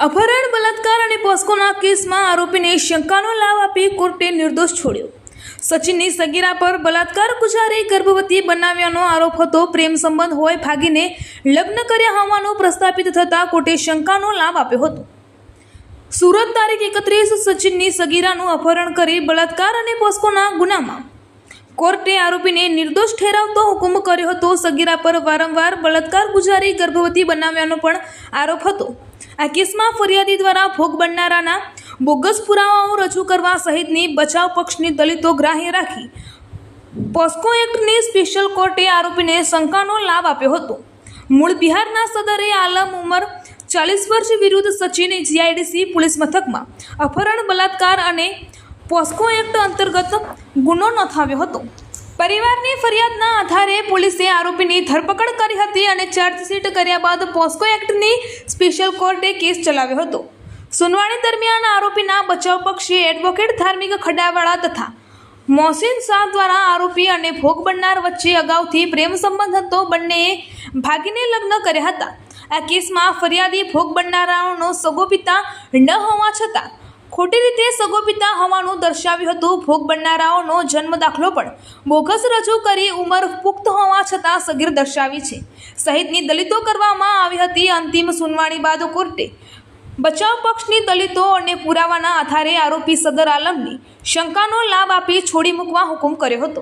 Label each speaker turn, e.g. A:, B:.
A: अपहरण बलात्कार અને પોસ્કોના કેસમાં આરોપીને શંકાનો લાભ આપી કોર્ટે નિર્દોષ છોડ્યો। સચિનની સગીરા પર બલાત્કાર ગુજારી ગર્ભવતી બનાવ્યાનો આરોપ હતો। પ્રેમ સંબંધ હોય ભાગીને લગ્ન કર્યા હોવાનું પ્રસ્થાપિત થતાં કોર્ટે શંકાનો લાભ આપ્યો હતો। સુરત તારીખ 31 સચિનની સગીરાનું અપહરણ કરી બલાત્કાર અને પોસ્કોના ગુનામાં કોર્ટે આરોપીને નિર્દોષ ઠેરવતો હુકમ કર્યો હતો। સગીરા પર વારંવાર બળાત્કાર ગુજારી ગર્ભવતી બનાવ્યાનો પણ આરોપ હતો। આ કેસમાં ફરિયાદી દ્વારા ભોગ બનનારાના બોગસ પુરાવાઓ રજૂ કરવા સહિતની બચાવ પક્ષની દલીતો ગ્રાહ્ય રાખી પોસ્કો એક્ટની સ્પેશિયલ કોર્ટે આરોપીને શંકાનો લાભ આપ્યો હતો। મૂળ બિહારના સદરે આલમ ઉંમર 40 વર્ષ વિરુદ્ધ સચિન જીઆઈડીસી પોલીસ મથકમાં અપહરણ બલાત્કાર અને પોસ્કો એક્ટ અંતર્ગત ગુનો નોંધાવ્યો હતો। પરિવારની ફરિયાદના આધારે પોલીસે આરોપીની ધરપકડ કરી હતી અને ચાર્જશીટ કર્યા બાદ પોસ્કો એક્ટની સ્પેશિયલ કોર્ટે કેસ ચલાવ્યો હતો। સુનાવણી દરમિયાન આરોપીના બચાવ પક્ષે એડવોકેટ ધાર્મિક ખડાવાળા તથા મોહસિન શાહ દ્વારા આરોપી અને ભોગ બનનાર વચ્ચે અગાઉથી પ્રેમ સંબંધ હતો। બંનેએ ભાગીને લગ્ન કર્યા હતા। આ કેસમાં ફરિયાદી ભોગ બનનારાઓનો સગો પિતા ન હોવા છતાં ખોટી રીતે સગો પિતા હોવાનું દર્શાવ્યું હતું। ભોગ બનનારાઓનો જન્મ દાખલો પણ બોગસ રજૂ કરી ઉંમર પુખ્ત હોવા છતાં સગીર દર્શાવી છે સહિતની દલીતો કરવામાં આવી હતી। અંતિમ સુનાવણી બાદ કોર્ટે બચાવ પક્ષની દલીતો અને પુરાવાના આધારે આરોપી સદર આલમની શંકાનો લાભ આપી છોડી મૂકવા હુકમ કર્યો હતો।